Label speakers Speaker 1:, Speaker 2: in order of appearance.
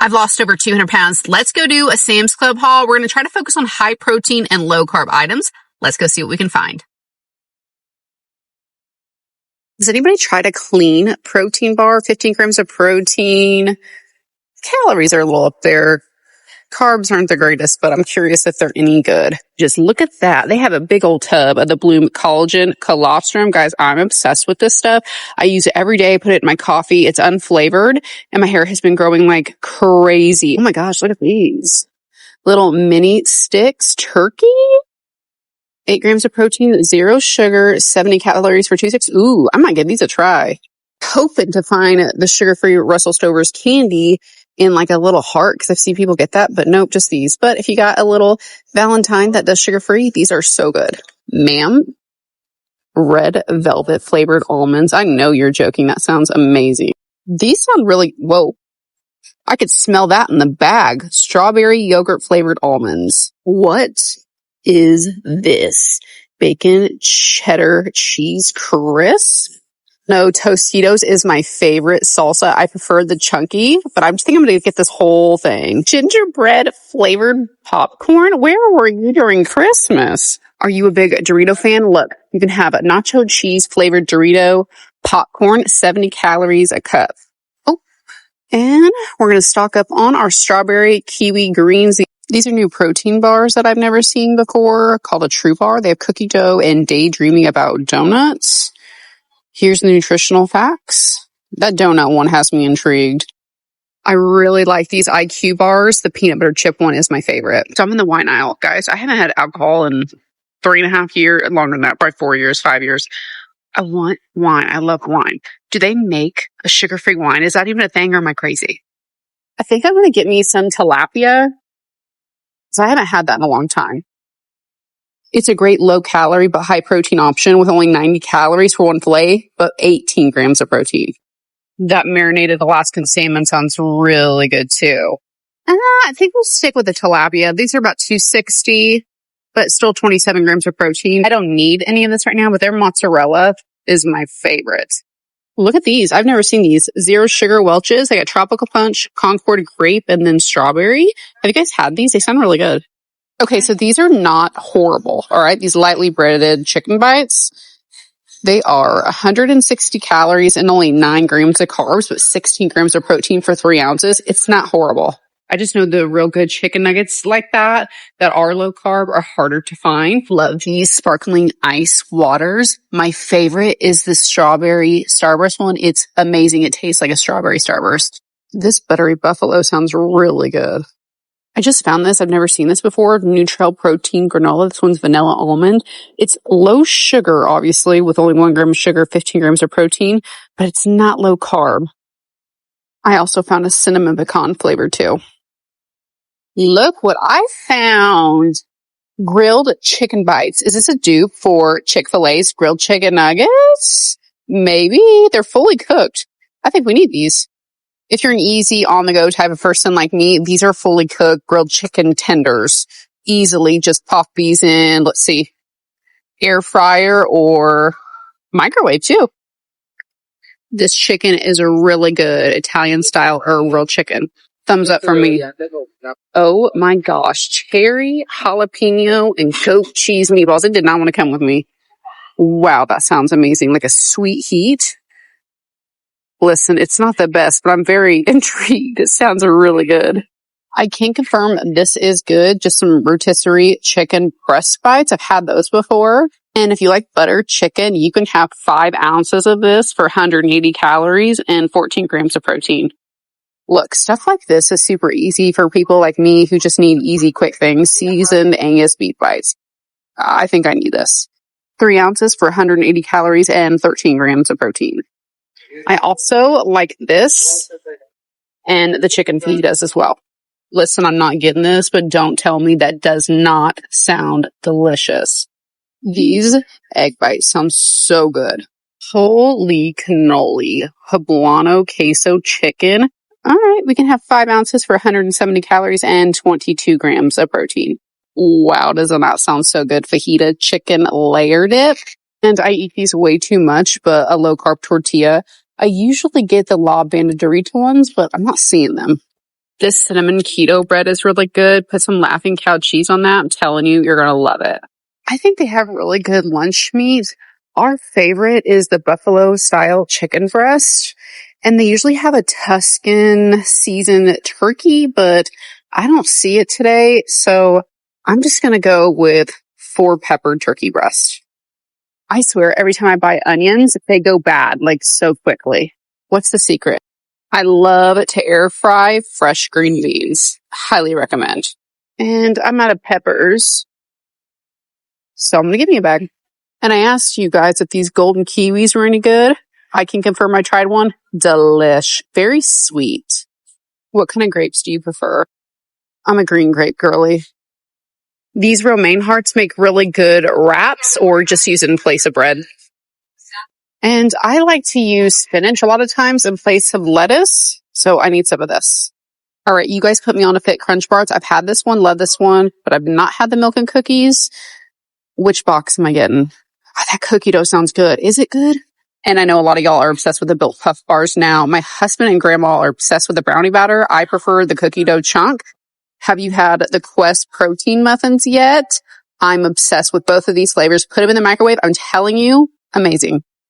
Speaker 1: I've lost over 200 pounds. Let's go do a Sam's Club haul. We're going to try to focus on high protein and low carb items. Let's go see what we can find. Has anybody tried a clean protein bar? 15 grams of protein. Calories are a little up there. Carbs aren't the greatest, but I'm curious if they're any good. Just look at that. They have a big old tub of the Bloom Collagen Colostrum. Guys, I'm obsessed with this stuff. I use it every day. Put it in my coffee. It's unflavored, and my hair has been growing like crazy. Oh my gosh, look at these. Little mini sticks. Turkey? 8 grams of protein, 0 sugar, 70 calories for 2.6. Ooh, I might give these a try. Hoping to find the sugar-free Russell Stover's candy in like a little heart, because I've seen people get that, but nope, just these. But if you got a little Valentine that does sugar-free, these are so good. Ma'am, red velvet flavored almonds. I know you're joking. That sounds amazing. These sound really, whoa. I could smell that in the bag. Strawberry yogurt flavored almonds. What is this? Bacon cheddar cheese crisp? No, Tostitos is my favorite salsa. I prefer the chunky, but I think I'm going to get this whole thing. Gingerbread flavored popcorn? Where were you during Christmas? Are you a big Dorito fan? Look, you can have a nacho cheese flavored Dorito popcorn, 70 calories a cup. Oh, and we're going to stock up on our strawberry kiwi greens. These are new protein bars that I've never seen before, called a True Bar. They have cookie dough and daydreaming about donuts. Here's the nutritional facts. That donut one has me intrigued. I really like these IQ bars. The peanut butter chip one is my favorite. So I'm in the wine aisle. Guys, I haven't had alcohol in 3.5 years, longer than that, probably 4 years, 5 years. I want wine. I love wine. Do they make a sugar-free wine? Is that even a thing, or am I crazy? I think I'm going to get me some tilapia, because I haven't had that in a long time. It's a great low-calorie but high-protein option with only 90 calories for one fillet, but 18 grams of protein. That marinated Alaskan salmon sounds really good, too. I think we'll stick with the tilapia. These are about $2.60, but still 27 grams of protein. I don't need any of this right now, but their mozzarella is my favorite. Look at these. I've never seen these. 0 sugar Welch's. They got tropical punch, Concord grape, and then strawberry. Have you guys had these? They sound really good. Okay, so these are not horrible, all right? These lightly breaded chicken bites, they are 160 calories and only 9 grams of carbs, but 16 grams of protein for 3 ounces. It's not horrible. I just know the real good chicken nuggets like that are low carb are harder to find. Love these sparkling ice waters. My favorite is the strawberry Starburst one. It's amazing. It tastes like a strawberry Starburst. This buttery buffalo sounds really good. I just found this. I've never seen this before. Nutrell protein granola. This one's vanilla almond. It's low sugar, obviously, with only 1 gram of sugar, 15 grams of protein, but it's not low carb. I also found a cinnamon pecan flavor too. Look what I found. Grilled chicken bites. Is this a dupe for Chick-fil-A's grilled chicken nuggets? Maybe. They're fully cooked. I think we need these. If you're an easy on-the-go type of person like me, these are fully cooked grilled chicken tenders. Easily just pop these in, let's see, air fryer or microwave too. This chicken is a really good Italian style or grilled chicken. Thumbs up from me. Oh my gosh. Cherry, jalapeno, and goat cheese meatballs. It did not want to come with me. Wow, that sounds amazing. Like a sweet heat. Listen, it's not the best, but I'm very intrigued. It sounds really good. I can confirm this is good. Just some rotisserie chicken breast bites. I've had those before. And if you like butter chicken, you can have 5 ounces of this for 180 calories and 14 grams of protein. Look, stuff like this is super easy for people like me who just need easy, quick things. Seasoned Angus beef bites. I think I need this. 3 ounces for 180 calories and 13 grams of protein. I also like this, and the chicken fajitas as well. Listen, I'm not getting this, but don't tell me that does not sound delicious. These egg bites sound so good. Holy cannoli. Poblano queso chicken. All right, we can have 5 ounces for 170 calories and 22 grams of protein. Wow, doesn't that sound so good? Fajita chicken layer dip. And I eat these way too much, but a low-carb tortilla. I usually get the La Bandera Dorito ones, but I'm not seeing them. This cinnamon keto bread is really good. Put some Laughing Cow cheese on that. I'm telling you, you're going to love it. I think they have really good lunch meat. Our favorite is the buffalo style chicken breast. And they usually have a Tuscan seasoned turkey, but I don't see it today. So I'm just going to go with 4-peppered turkey breast. I swear every time I buy onions, they go bad like so quickly. What's the secret? I love to air fry fresh green beans. Highly recommend. And I'm out of peppers, so I'm going to give me a bag. And I asked you guys if these golden kiwis were any good. I can confirm I tried one. Delish. Very sweet. What kind of grapes do you prefer? I'm a green grape girly. These romaine hearts make really good wraps or just use it in place of bread. And I like to use spinach a lot of times in place of lettuce. So I need some of this. All right, you guys put me on to Fit Crunch Bars. I've had this one, love this one, but I've not had the milk and cookies. Which box am I getting? Oh, that cookie dough sounds good. Is it good? And I know a lot of y'all are obsessed with the Built Puff Bars now. My husband and grandma are obsessed with the brownie batter. I prefer the cookie dough chunk. Have you had the Quest protein muffins yet? I'm obsessed with both of these flavors. Put them in the microwave. I'm telling you, amazing.